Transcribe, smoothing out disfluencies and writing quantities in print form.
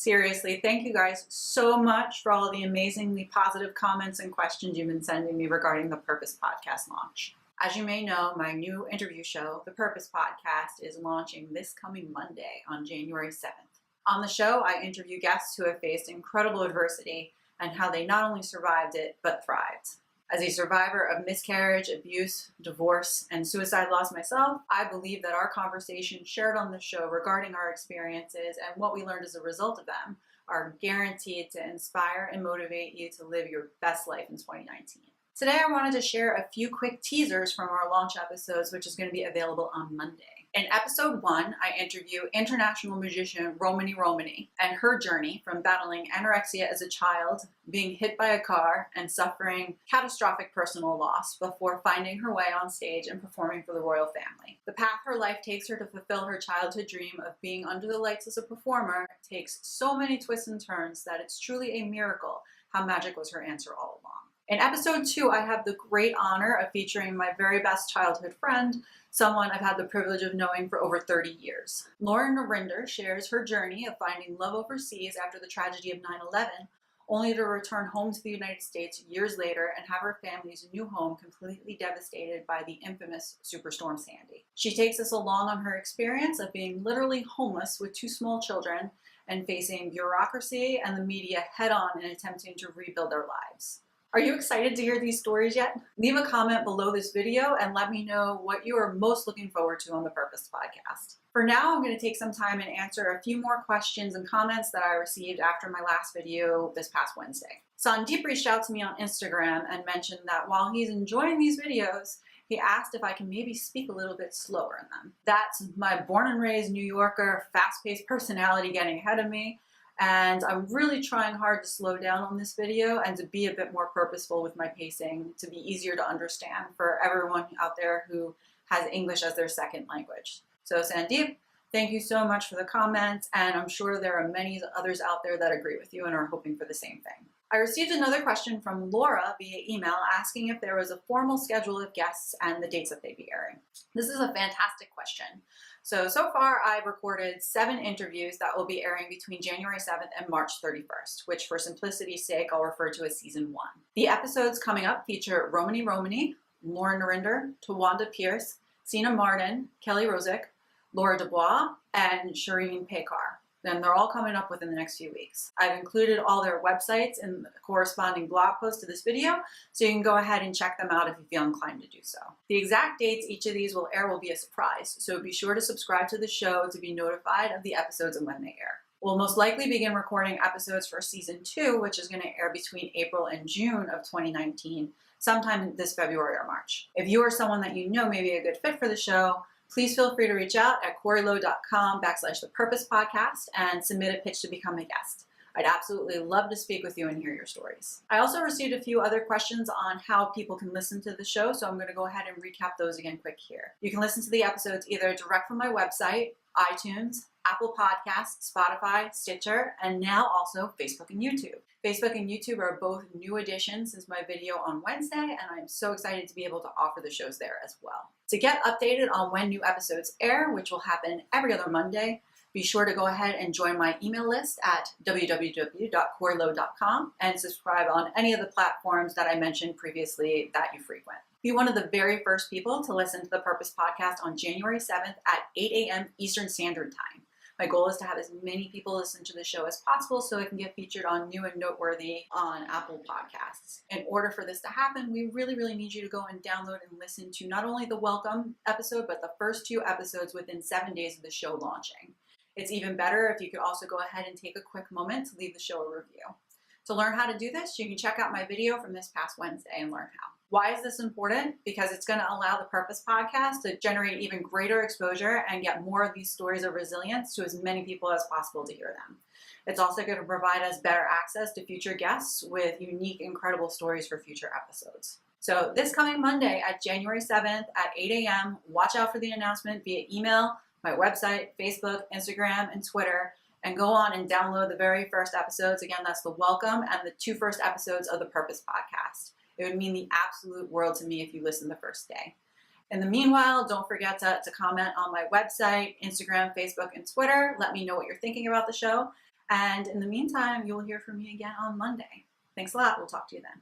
Seriously, thank you guys so much for all the amazingly positive comments and questions you've been sending me regarding the Purpose Podcast launch. As you may know, my new interview show, The Purpose Podcast, is launching this coming Monday on January 7th. On the show, I interview guests who have faced incredible adversity and how they not only survived it, but thrived. As a survivor of miscarriage, abuse, divorce, and suicide loss myself, I believe that our conversations shared on the show regarding our experiences and what we learned as a result of them are guaranteed to inspire and motivate you to live your best life in 2019. Today, I wanted to share a few quick teasers from our launch episodes, which is going to be available on Monday. In episode 1, I interview international magician Romany and her journey from battling anorexia as a child, being hit by a car, and suffering catastrophic personal loss before finding her way on stage and performing for the royal family. The path her life takes her to fulfill her childhood dream of being under the lights as a performer takes so many twists and turns that it's truly a miracle how magic was her answer all along. In episode 2, I have the great honor of featuring my very best childhood friend, someone I've had the privilege of knowing for over 30 years. Lauren Narinder shares her journey of finding love overseas after the tragedy of 9/11, only to return home to the United States years later and have her family's new home completely devastated by the infamous Superstorm Sandy. She takes us along on her experience of being literally homeless with 2 small children and facing bureaucracy and the media head-on in attempting to rebuild their lives. Are you excited to hear these stories yet? Leave a comment below this video and let me know what you are most looking forward to on the Purpose Podcast. For now, I'm going to take some time and answer a few more questions and comments that I received after my last video this past Wednesday. Sandeep reached out to me on Instagram and mentioned that while he's enjoying these videos, he asked if I can maybe speak a little bit slower in them. That's my born and raised New Yorker, fast-paced personality getting ahead of me. And I'm really trying hard to slow down on this video and to be a bit more purposeful with my pacing to be easier to understand for everyone out there who has English as their second language. So Sandeep, thank you so much for the comments, and I'm sure there are many others out there that agree with you and are hoping for the same thing. I received another question from Laura via email asking if there was a formal schedule of guests and the dates that they'd be airing. This is a fantastic question. So far I've recorded 7 interviews that will be airing between January 7th and March 31st, which for simplicity's sake I'll refer to as season 1. The episodes coming up feature Romany, Lauren Narinder, Tawanda Pierce, Sina Martin, Kelly Rosick, Laura Dubois, and Shireen Pekar. Then they're all coming up within the next few weeks. I've included all their websites in the corresponding blog post to this video, so you can go ahead and check them out if you feel inclined to do so. The exact dates each of these will air will be a surprise, so be sure to subscribe to the show to be notified of the episodes and when they air. We'll most likely begin recording episodes for season 2, which is going to air between April and June of 2019, sometime this February or March. If you are someone that you know may be a good fit for the show, please feel free to reach out at corrielo.com/thepurposepodcast and submit a pitch to become a guest. I'd absolutely love to speak with you and hear your stories. I also received a few other questions on how people can listen to the show, so I'm going to go ahead and recap those again quick here. You can listen to the episodes either direct from my website, iTunes, Apple Podcasts, Spotify, Stitcher, and now also Facebook and YouTube. Facebook and YouTube are both new additions since my video on Wednesday, and I'm so excited to be able to offer the shows there as well. To get updated on when new episodes air, which will happen every other Monday, be sure to go ahead and join my email list at www.corrielo.com and subscribe on any of the platforms that I mentioned previously that you frequent. Be one of the very first people to listen to the Purpose Podcast on January 7th at 8 a.m. Eastern Standard Time. My goal is to have as many people listen to the show as possible so it can get featured on New and Noteworthy on Apple Podcasts. In order for this to happen, we really need you to go and download and listen to not only the welcome episode, but the first 2 episodes within 7 days of the show launching. It's even better if you could also go ahead and take a quick moment to leave the show a review. To learn how to do this, you can check out my video from this past Wednesday and learn how. Why is this important? Because it's going to allow the Purpose Podcast to generate even greater exposure and get more of these stories of resilience to as many people as possible to hear them. It's also going to provide us better access to future guests with unique, incredible stories for future episodes. So this coming Monday at January 7th at 8 a.m., watch out for the announcement via email, my website, Facebook, Instagram, and Twitter, and go on and download the very first episodes. Again, that's the welcome and the 2 first episodes of the Purpose Podcast. It would mean the absolute world to me if you listen the first day. In the meanwhile, don't forget to comment on my website, Instagram, Facebook, and Twitter. Let me know what you're thinking about the show. And in the meantime, you'll hear from me again on Monday. Thanks a lot. We'll talk to you then.